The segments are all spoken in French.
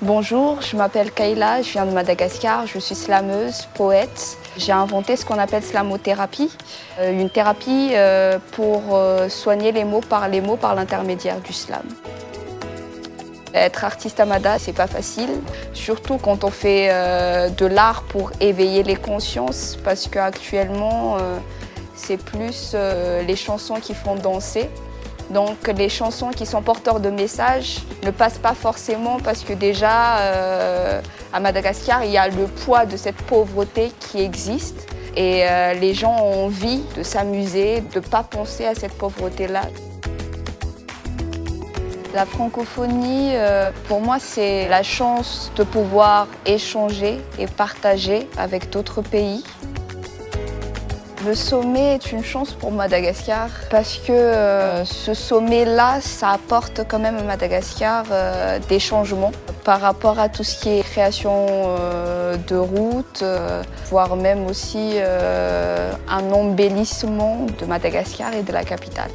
Bonjour, je m'appelle Kayla, je viens de Madagascar, je suis slameuse, poète. J'ai inventé ce qu'on appelle slamothérapie, une thérapie pour soigner les mots par l'intermédiaire du slam. Être artiste à Mada, c'est pas facile, surtout quand on fait de l'art pour éveiller les consciences, parce qu'actuellement, c'est plus les chansons qui font danser. Donc les chansons qui sont porteurs de messages ne passent pas forcément parce que déjà à Madagascar, il y a le poids de cette pauvreté qui existe et les gens ont envie de s'amuser, de ne pas penser à cette pauvreté-là. La francophonie, pour moi, c'est la chance de pouvoir échanger et partager avec d'autres pays. Le sommet est une chance pour Madagascar parce que ce sommet-là, ça apporte quand même à Madagascar des changements par rapport à tout ce qui est création de routes, voire même aussi un embellissement de Madagascar et de la capitale.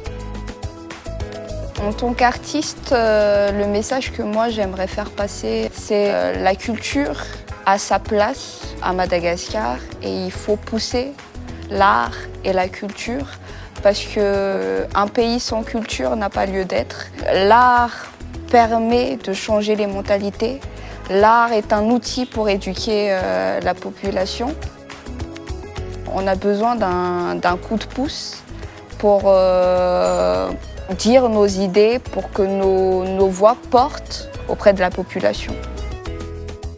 En tant qu'artiste, le message que moi j'aimerais faire passer, c'est la culture a sa place à Madagascar et il faut pousser l'art et la culture, parce qu'un pays sans culture n'a pas lieu d'être. L'art permet de changer les mentalités. L'art est un outil pour éduquer la population. On a besoin d'un coup de pouce pour dire nos idées, pour que nos voix portent auprès de la population.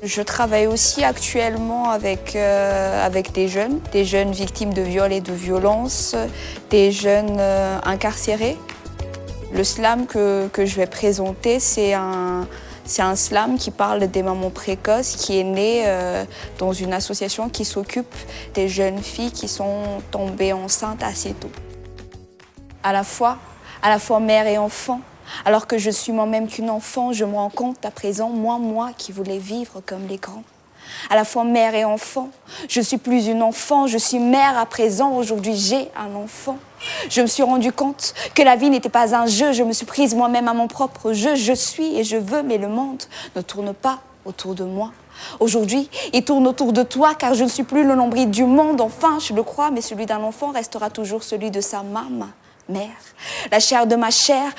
Je travaille aussi actuellement avec des jeunes victimes de viols et de violences, des jeunes incarcérés. Le slam que je vais présenter, c'est un slam qui parle des mamans précoces, qui est né dans une association qui s'occupe des jeunes filles qui sont tombées enceintes assez tôt. À la fois mère et enfant. Alors que je suis moi-même qu'une enfant, je me rends compte à présent, moi qui voulais vivre comme les grands. À la fois mère et enfant, je suis plus une enfant, je suis mère à présent, aujourd'hui j'ai un enfant. Je me suis rendu compte que la vie n'était pas un jeu, je me suis prise moi-même à mon propre jeu, je suis et je veux, mais le monde ne tourne pas autour de moi. Aujourd'hui, il tourne autour de toi car je ne suis plus le nombril du monde, enfin je le crois, mais celui d'un enfant restera toujours celui de sa maman. Mère, la chair de ma chair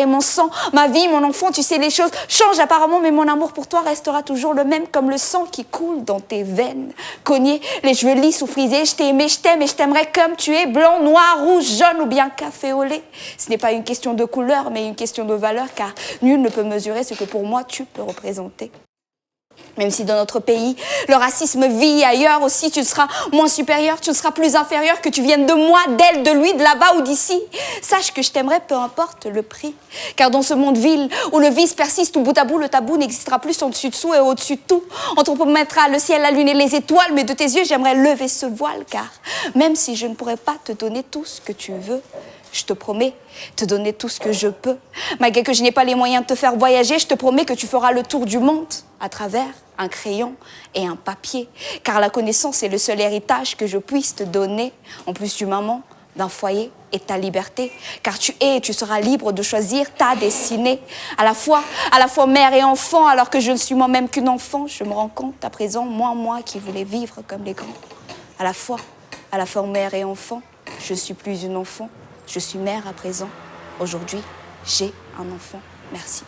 et mon sang, ma vie, mon enfant, tu sais les choses changent apparemment, mais mon amour pour toi restera toujours le même comme le sang qui coule dans tes veines. Cogné, les cheveux lisses ou frisés, je t'ai aimé, je t'aime et je t'aimerai comme tu es, blanc, noir, rouge, jaune ou bien café au lait. Ce n'est pas une question de couleur, mais une question de valeur, car nul ne peut mesurer ce que pour moi tu peux représenter. Même si dans notre pays, le racisme vit ailleurs aussi, tu seras moins supérieur, tu seras plus inférieur, que tu viennes de moi, d'elle, de lui, de là-bas ou d'ici. Sache que je t'aimerai, peu importe le prix. Car dans ce monde vil, où le vice persiste, où bout à bout, le tabou n'existera plus en dessus dessous et au-dessus de tout. On te promettra le ciel, la lune et les étoiles, mais de tes yeux, j'aimerais lever ce voile. Car même si je ne pourrais pas te donner tout ce que tu veux, je te promets te donner tout ce que je peux. Malgré que je n'ai pas les moyens de te faire voyager, je te promets que tu feras le tour du monde à travers un crayon et un papier. Car la connaissance est le seul héritage que je puisse te donner, en plus du maman, d'un foyer et ta liberté. Car tu es et tu seras libre de choisir ta destinée. À la fois mère et enfant, alors que je ne suis moi-même qu'une enfant, je me rends compte à présent, moi qui voulais vivre comme les grands. À la fois mère et enfant, je suis plus une enfant. Je suis mère à présent. Aujourd'hui, j'ai un enfant. Merci.